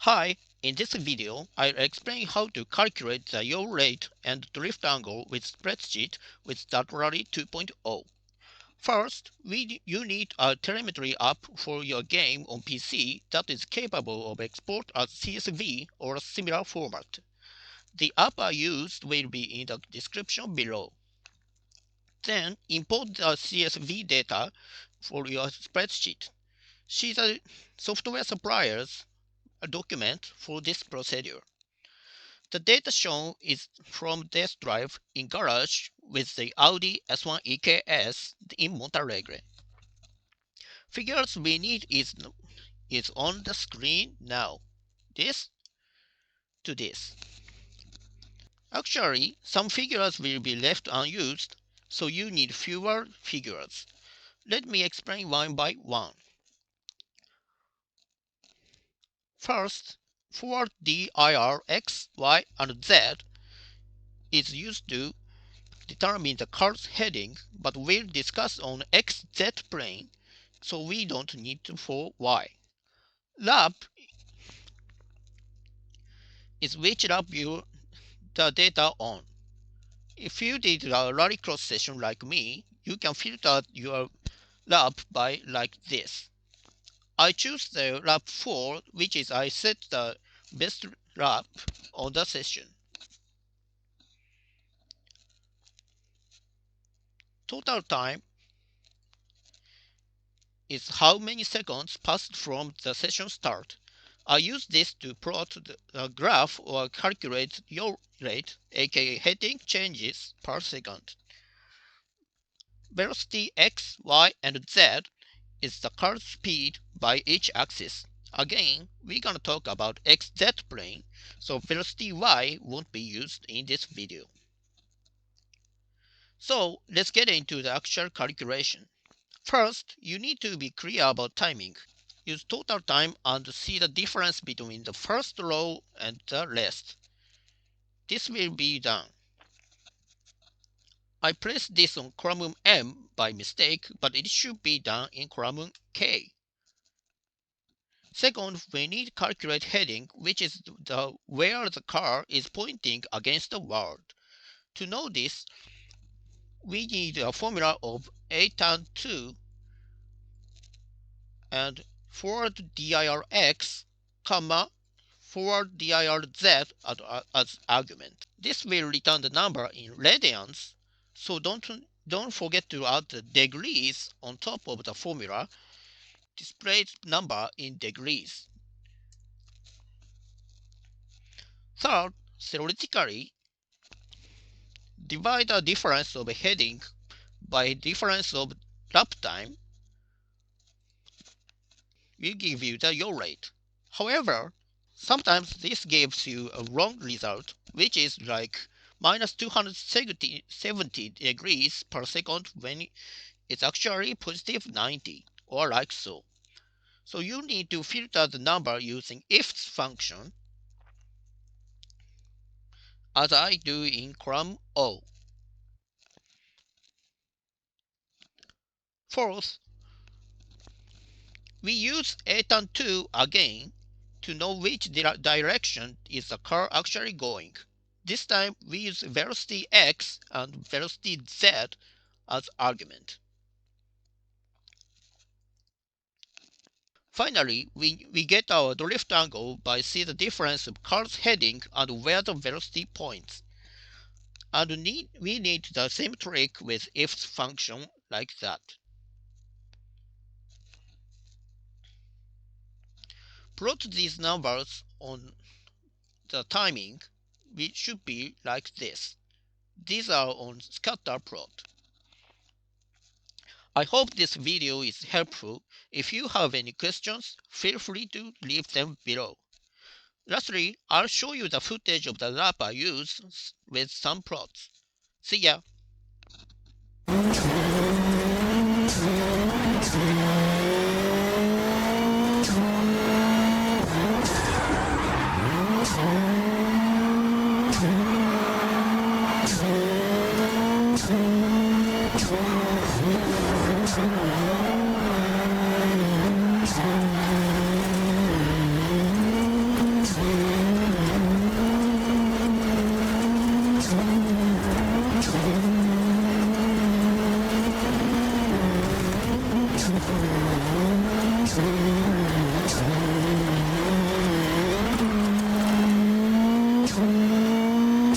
Hi, in this video, I'll explain how to calculate the yaw rate and drift angle with Spreadsheet with DiRT 2.0. First, you need a telemetry app for your game on PC that is capable of export as CSV or a similar format. The app I used will be in the description below. Then import the CSV data for your spreadsheet. See the software supplier's document for this procedure. The data shown is from test drive in garage with the Audi S1 EKS in Montalegre. Figures we need is on the screen now. This to this. Actually, some figures will be left unused, so you need fewer figures. Let me explain one by one. First, for DIR X, Y, and Z is used to determine the card's heading, but we'll discuss on XZ plane, so we don't need to for Y. Lab is which lab you the data on. If you did a rally cross session like me, you can filter your lab by like this. I choose the lab 4, which is I set the best lab on the session. Total time is how many seconds passed from the session start. I use this to plot the graph or calculate yaw rate, aka heading changes per second. Velocity x, y, and z is the card speed by each axis. Again, we're gonna talk about xz plane, so velocity y won't be used in this video. So let's get into the actual calculation. First, you need to be clear about timing. Use total time and see the difference between the first row and the rest. This will be done. I placed this on column M by mistake, but it should be done in column K. Second, we need to calculate heading, which is where the car is pointing against the world. To know this, we need a formula of A tan 2 and forward dirx, forward dirz as argument. This will return the number in radians, so don't forget to add the degrees on top of the formula. Display number in degrees. Third, theoretically, divide the difference of heading by difference of lap time will give you the yaw rate. However, sometimes this gives you a wrong result, which is like minus 270 degrees per second when it's actually positive 90, or like so. So you need to filter the number using ifs function, as I do in column O. Fourth, we use A tan 2 again to know which direction is the car actually going. This time we use velocity x and velocity z as argument. Finally, we get our drift angle by see the difference of car's heading and where the velocity points. And we need the same trick with ifs function like that. Plot these numbers on the timing, which should be like this. These are on scatter plot. I hope this video is helpful. If you have any questions, feel free to leave them below. Lastly, I'll show you the footage of the lab I used with some plots. See ya!